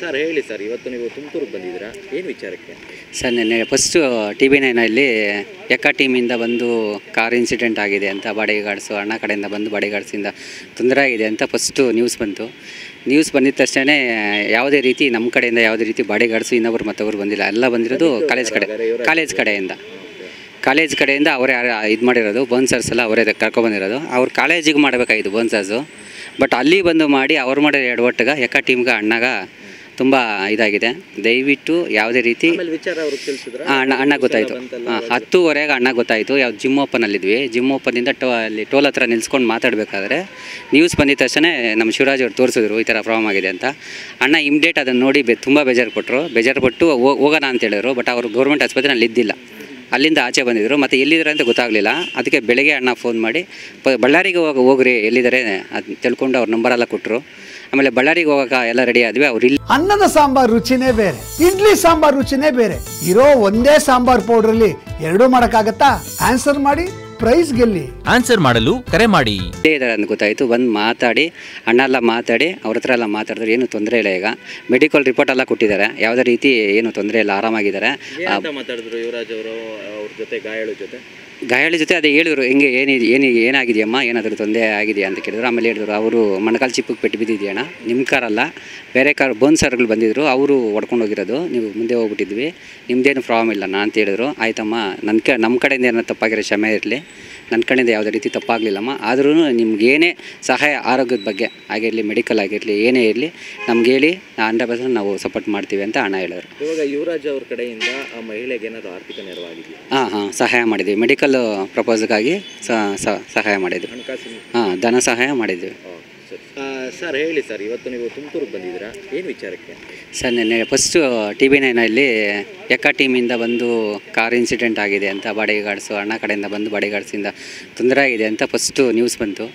Sir ಹೇಳಿ sir, ಇವತ್ತು ನೀವು ತುಮಕೂರಿಗೆ ಬಂದಿದ್ದೀರಾ, ಏನು ವಿಚಾರಕ್ಕೆ? ಸರ್ ನಿನ್ನೆ ಫಸ್ಟು TV9 ಎಕ್ಕ ಟೀಮಿಂದ ಬಂದು ಕಾರ್ ಇನ್ಸಿಡೆಂಟ್ ಆಗಿದೆ ಅಂತ ಬಾಡಿಗಾರ್ಡ್ಸು ಅಣ್ಣ ಕಡೆಯಿಂದ ಬಂದು ಬಾಡಿಗಾರ್ಡ್ಸಿಂದ ತೊಂದರೆ ಆಗಿದೆ ಅಂತ ಫಸ್ಟು ನ್ಯೂಸ್ ಬಂತು. ನ್ಯೂಸ್ ಬಂದಿದ ತಕ್ಷಣ ಯಾವುದೇ ರೀತಿ ನಮ್ಮ ಕಡೆಯಿಂದ ಯಾವುದೇ ರೀತಿ ಬಾಡಿಗಾರ್ಡ್ಸು ಇನ್ನೊಬ್ರು ಮತ್ತೊಬ್ಬರು ಬಂದಿಲ್ಲ, ಎಲ್ಲ ಬಂದಿರೋದು ಕಾಲೇಜ್ ಕಡೆಯಿಂದ ಅವರೇ ಇದು ಮಾಡಿರೋದು. ಬೋನ್ಸರ್ಸ್ ಎಲ್ಲ ಅವರೇ ಕರ್ಕೊಬಂದಿರೋದು. ಅವ್ರು ಕಾಲೇಜಿಗೆ ಮಾಡಬೇಕಾಗಿತ್ತು ಬೋನ್ಸರ್ಸು, ಬಟ್ ಅಲ್ಲಿ ಬಂದು ಮಾಡಿ ಅವ್ರು ಮಾಡಿರೋ ಎಡವಟ್ಟಿಗೆ ಎಕ್ಕ ಟೀಮ್ಗೆ ಅಣ್ಣಗ ತುಂಬ ಇದಾಗಿದೆ. ದಯವಿಟ್ಟು ಯಾವುದೇ ರೀತಿ ಅಣ್ಣ ಗೊತ್ತಾಯಿತು 10:30 ಅಣ್ಣ ಗೊತ್ತಾಯಿತು. ಯಾವ ಜಿಮ್ ಓಪನಲ್ಲಿದ್ವಿ, ಜಿಮ್ ಓಪನಿಂದ ಅಲ್ಲಿ ಟೋಲ್ ಹತ್ರ ನಿಲ್ಸ್ಕೊಂಡು ಮಾತಾಡಬೇಕಾದ್ರೆ ನ್ಯೂಸ್ ಬಂದಿದ ತಕ್ಷಣ ನಮ್ಮ ಶಿವರಾಜ್ ಅವ್ರು ತೋರಿಸಿದ್ರು ಈ ಥರ ಪ್ರಾಬ್ಲಮ್ ಆಗಿದೆ ಅಂತ. ಅಣ್ಣ ಇಮ್ಡಿಯೇಟ್ ಅದನ್ನು ನೋಡಿ ತುಂಬ ಬೇಜಾರುಪಟ್ಟು ಹೋಗೋಣ ಅಂತ ಹೇಳಿದ್ರು. ಬಟ್ ಅವರು ಗೌರ್ಮೆಂಟ್ ಆಸ್ಪತ್ರೆಯಲ್ಲಿ ಇದ್ದಿಲ್ಲ, ಅಲ್ಲಿಂದ ಆಚೆ ಬಂದಿದ್ದರು. ಮತ್ತು ಎಲ್ಲಿದ್ದಾರೆ ಅಂತ ಗೊತ್ತಾಗಲಿಲ್ಲ. ಅದಕ್ಕೆ ಬೆಳಗ್ಗೆ ಅಣ್ಣ ಫೋನ್ ಮಾಡಿ ಬಳ್ಳಾರಿಗೆ ಹೋಗ್ರಿ ಎಲ್ಲಿದ್ದಾರೆ ಅದು ತಿಳ್ಕೊಂಡು ಅವ್ರ ನಂಬರೆಲ್ಲ ಕೊಟ್ಟರು. ಆಮೇಲೆ ಬಳ್ಳಾರಿಗೆ ಹೋಗೋಕೆ ಎಲ್ಲ ರೆಡಿ ಆದ್ವಿ. ಅವ್ರು ಇಲ್ಲಿ ಅನ್ನದ ಸಾಂಬಾರ್ ರುಚಿನೇ ಬೇರೆ, ಇಡ್ಲಿ ಸಾಂಬಾರ್ ರುಚಿನೇ ಬೇರೆ. ಇರೋ ಒಂದೇ ಸಾಂಬಾರ್ ಪೌಡ್ರಲ್ಲಿ ಎರಡೂ ಮಾಡೋಕ್ಕಾಗತ್ತಾ? ಆನ್ಸರ್ ಮಾಡಿ, ಪ್ರೈಸ್ ಗೆಲ್ಲಿ. ಆನ್ಸರ್ ಮಾಡಲು ಕರೆ ಮಾಡಿ. ಇದ್ದಾರೆ ಅಂತ ಗೊತ್ತಾಯಿತು. ಬಂದು ಮಾತಾಡಿ ಅಣ್ಣ ಎಲ್ಲ ಮಾತಾಡಿ ಅವ್ರ ಹತ್ರ ಎಲ್ಲ ಮಾತಾಡಿದ್ರೆ ಏನು ತೊಂದರೆ ಇಲ್ಲ. ಈಗ ಮೆಡಿಕಲ್ ರಿಪೋರ್ಟ್ ಎಲ್ಲ ಕೊಟ್ಟಿದ್ದಾರೆ, ಯಾವುದೇ ರೀತಿ ಏನು ತೊಂದರೆ ಇಲ್ಲ, ಆರಾಮಾಗಿದ್ದಾರೆ. ಮಾತಾಡಿದ್ರು ಯುವರಾಜ್ ಅವರು ಅವ್ರ ಜೊತೆ ಗಾಯಾಳಿ ಜೊತೆ ಅದೇ ಹೇಳಿದ್ರು, ಹೆಂಗೆ ಏನಾಗಿದೆಯಮ್ಮ, ಏನಾದರೂ ತೊಂದರೆ ಆಗಿದೆಯಾ ಅಂತ ಕೇಳಿದ್ರು. ಆಮೇಲೆ ಹೇಳಿದ್ರು ಅವರು ಮೊಣಕಾಲು ಚಿಪ್ಪಿಗೆ ಪೆಟ್ಟು ಬಿದ್ದಿದೆಯಣ್ಣ, ನಿಮ್ಮ ಕಾರಲ್ಲ ಬೇರೆ ಕಾರ್ ಬೋನ್ಸರ್ಗಳು ಬಂದಿದ್ದರು, ಅವರು ಹೊಡ್ಕೊಂಡು ಹೋಗಿರೋದು, ನೀವು ಮುಂದೆ ಹೋಗ್ಬಿಟ್ಟಿದ್ವಿ, ನಿಮ್ಮದೇನು ಪ್ರಾಬ್ಲಮ್ ಇಲ್ಲ ಅಂತ ಹೇಳಿದ್ರು. ಆಯ್ತಮ್ಮ, ನಮ್ಮ ಕಡೆಯಿಂದ ಏನೋ ತಪ್ಪಾಗಿರೋ ಕ್ಷಮೆ ಇರಲಿ, ನನ್ನ ಕಡೆಯಿಂದ ಯಾವುದೇ ರೀತಿ ತಪ್ಪಾಗಲಿಲ್ಲಮ್ಮ. ಆದ್ರೂ ನಿಮ್ಗೇನೇ ಸಹಾಯ ಆರೋಗ್ಯದ ಬಗ್ಗೆ ಆಗಿರಲಿ, ಮೆಡಿಕಲ್ ಆಗಿರಲಿ, ಏನೇ ಇರಲಿ ನಮ್ಗೆ ಹೇಳಿ 100% ನಾವು ಸಪೋರ್ಟ್ ಮಾಡ್ತೀವಿ ಅಂತ ಅಣ್ಣ ಹೇಳಿದ್ರು. ಇವಾಗ ಯುವರಾಜ್ ಅವ್ರ ಕಡೆಯಿಂದ ಆ ಮಹಿಳೆಗೆ ಏನಾದರೂ ಆರ್ಥಿಕ ನೆರವಾಗಿದೆಯಾ? ಹಾಂ ಸಹಾಯ ಮಾಡಿದ್ವಿ. ಮೆಡಿಕಲ್ ಪ್ರಪೋಸ್ಗಾಗಿ ಸಹಾಯ ಮಾಡಿದ್ವಿ. ಧನ ಸಹಾಯ ಮಾಡಿದ್ವಿ. ಸರ್ ಹೇಳಿ ಸರ್, ಇವತ್ತು ನೀವು ತುಮಕೂರಿಗೆ ಬಂದಿದ್ದೀರಾ, ಏನು ವಿಚಾರಕ್ಕೆ? ಸರ್ ನಿನ್ನೆ ಫಸ್ಟು TV9 ಎಕ್ಕ ಟೀಮಿಂದ ಬಂದು ಕಾರ್ ಇನ್ಸಿಡೆಂಟ್ ಆಗಿದೆ ಅಂತ ಬಾಡಿಗಾರ್ಡ್ಸು ಅಣ್ಣ ಕಡೆಯಿಂದ ಬಂದು ಬಾಡಿಗಾರ್ಡ್ಸಿಂದ ತೊಂದರೆ ಆಗಿದೆ ಅಂತ ಫಸ್ಟು ನ್ಯೂಸ್ ಬಂತು.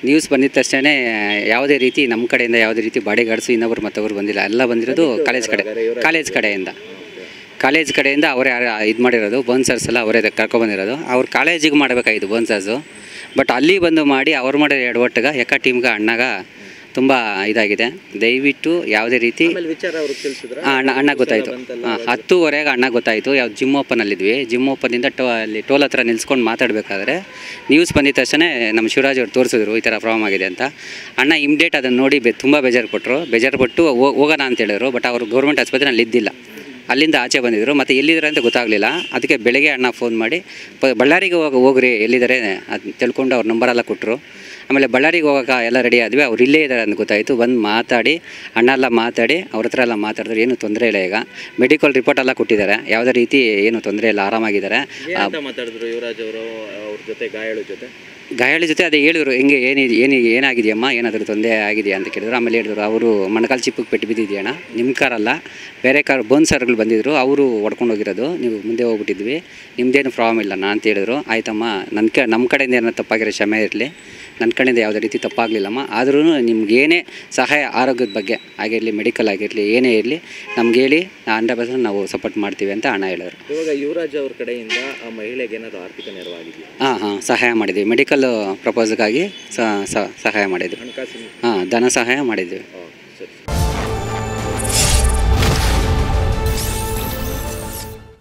ನ್ಯೂಸ್ ಬಂದಿದ ತಕ್ಷಣ ಯಾವುದೇ ರೀತಿ ನಮ್ಮ ಕಡೆಯಿಂದ ಯಾವುದೇ ರೀತಿ ಬಾಡಿಗಾರ್ಡ್ಸು ಇನ್ನೊಬ್ರು ಮತ್ತೊಬ್ಬರು ಬಂದಿಲ್ಲ, ಎಲ್ಲ ಬಂದಿರೋದು ಕಾಲೇಜ್ ಕಡೆಯಿಂದ ಅವರೇ ಇದು ಮಾಡಿರೋದು. ಬೋನ್ಸರ್ಸ್ ಎಲ್ಲ ಅವರೇ ಕರ್ಕೊಬಂದಿರೋದು. ಅವ್ರು ಕಾಲೇಜಿಗೆ ಮಾಡಬೇಕಾಗಿತ್ತು ಬೋನ್ಸರ್ಸು, ಬಟ್ ಅಲ್ಲಿ ಬಂದು ಮಾಡಿ ಅವ್ರು ಮಾಡಿರೋ ಎಡವಟ್ಟಿಗೆ ಎಕ್ಕ ಟೀಮ್ಗೆ ಅಣ್ಣಗ ತುಂಬ ಇದಾಗಿದೆ. ದಯವಿಟ್ಟು ಯಾವುದೇ ರೀತಿ ಅಣ್ಣ ಗೊತ್ತಾಯಿತು 10:30 ಅಣ್ಣ ಗೊತ್ತಾಯಿತು. ಯಾವ ಜಿಮ್ ಓಪನಲ್ಲಿದ್ವಿ, ಜಿಮ್ ಓಪನಿಂದ ಅಲ್ಲಿ ಟೋಲ್ ಹತ್ರ ನಿಲ್ಸ್ಕೊಂಡು ಮಾತಾಡಬೇಕಾದ್ರೆ ನ್ಯೂಸ್ ಬಂದಿದ ತಕ್ಷಣ ನಮ್ಮ ಶಿವರಾಜ್ ಅವ್ರು ತೋರಿಸಿದ್ರು ಈ ಥರ ಪ್ರಾಬ್ಲಮ್ ಆಗಿದೆ ಅಂತ. ಅಣ್ಣ ಇಮ್ಡಿಯೇಟ್ ಅದನ್ನು ನೋಡಿ ತುಂಬ ಬೇಜಾರುಪಟ್ಟು ಹೋಗೋಣ ಅಂತ ಹೇಳಿದ್ರು. ಬಟ್ ಅವರು ಗೌರ್ಮೆಂಟ್ ಆಸ್ಪತ್ರೆಯಲ್ಲಿ ಇದ್ದಿಲ್ಲ, ಅಲ್ಲಿಂದ ಆಚೆ ಬಂದಿದ್ದರು. ಮತ್ತು ಎಲ್ಲಿದ್ದಾರೆ ಅಂತ ಗೊತ್ತಾಗಲಿಲ್ಲ. ಅದಕ್ಕೆ ಬೆಳಗ್ಗೆ ಅಣ್ಣ ಫೋನ್ ಮಾಡಿ ಬಳ್ಳಾರಿಗೆ ಹೋಗ್ರಿ ಎಲ್ಲಿದ್ದಾರೆ ಅದು ತಿಳ್ಕೊಂಡು ಅವ್ರ ನಂಬರೆಲ್ಲ ಕೊಟ್ಟರು. ಆಮೇಲೆ ಬಳ್ಳಾರಿಗೆ ಹೋಗೋಕೆ ಎಲ್ಲ ರೆಡಿ ಆದ್ವಿ. ಅವ್ರು ಇಲ್ಲೇ ಇದ್ದಾರೆ ಅಂತ ಗೊತ್ತಾಯಿತು. ಬಂದು ಮಾತಾಡಿ ಅಣ್ಣ ಎಲ್ಲ ಮಾತಾಡಿ ಅವ್ರ ಹತ್ರ ಎಲ್ಲ ಮಾತಾಡಿದ್ರೆ ಏನು ತೊಂದರೆ ಇಲ್ಲ. ಈಗ ಮೆಡಿಕಲ್ ರಿಪೋರ್ಟ್ ಎಲ್ಲ ಕೊಟ್ಟಿದ್ದಾರೆ, ಯಾವುದೇ ರೀತಿ ಏನು ತೊಂದರೆ ಇಲ್ಲ, ಆರಾಮಾಗಿದ್ದಾರೆ. ಮಾತಾಡಿದ್ರು ಯುವರಾಜ್ ಅವರು ಅವ್ರ ಜೊತೆ ಗಾಯಾಳಿ ಜೊತೆ ಅದೇ ಹೇಳಿದ್ರು, ಹೆಂಗೆ ಏನಾಗಿದೆಯಮ್ಮ, ಏನಾದರೂ ತೊಂದರೆ ಆಗಿದೆಯಾ ಅಂತ ಕೇಳಿದ್ರು. ಆಮೇಲೆ ಹೇಳಿದ್ರು ಅವರು ಮೊಣಕಾಲು ಚಿಪ್ಪಿಗೆ ಪೆಟ್ಟು ಬಿದ್ದಿದೆಯಣ್ಣ, ನಿಮ್ಮ ಕಾರಲ್ಲ ಬೇರೆ ಕಾರ್ ಬೋನ್ಸರ್ಗಳು ಬಂದಿದ್ದರು, ಅವರು ಹೊಡ್ಕೊಂಡು ಹೋಗಿರೋದು, ನೀವು ಮುಂದೆ ಹೋಗ್ಬಿಟ್ಟಿದ್ವಿ, ನಿಮ್ಮದೇನು ಪ್ರಾಬ್ಲಮ್ ಇಲ್ಲ ಅಂತ ಹೇಳಿದ್ರು. ಆಯ್ತಮ್ಮ, ನಮ್ಮ ಕಡೆಯಿಂದ ಏನೋ ತಪ್ಪಾಗಿರೋ ಕ್ಷಮೆ ಇರಲಿ, ನನ್ನ ಕಡೆಯಿಂದ ಯಾವುದೇ ರೀತಿ ತಪ್ಪಾಗಲಿಲ್ಲಮ್ಮ. ಆದ್ರೂ ನಿಮ್ಗೇನೇ ಸಹಾಯ ಆರೋಗ್ಯದ ಬಗ್ಗೆ ಆಗಿರಲಿ, ಮೆಡಿಕಲ್ ಆಗಿರಲಿ, ಏನೇ ಇರಲಿ ನಮ್ಗೆ ಹೇಳಿ 100% ನಾವು ಸಪೋರ್ಟ್ ಮಾಡ್ತೀವಿ ಅಂತ ಅಣ್ಣ ಹೇಳಿದ್ರು. ಇವಾಗ ಯುವರಾಜ್ ಅವ್ರ ಕಡೆಯಿಂದ ಆ ಮಹಿಳೆಗೆ ಏನಾದರೂ ಆರ್ಥಿಕ ನೆರವಾಗಿದೆಯಾ? ಸಹಾಯ ಮಾಡಿದ್ವಿ. ಮೆಡಿಕಲ್ ಪ್ರಪೋಸ್ಗಾಗಿ ಸಹಾಯ ಮಾಡಿದ್ವಿ. ಹಣಕಾಸಿನ ಧನ ಸಹಾಯ ಮಾಡಿದ್ವಿ.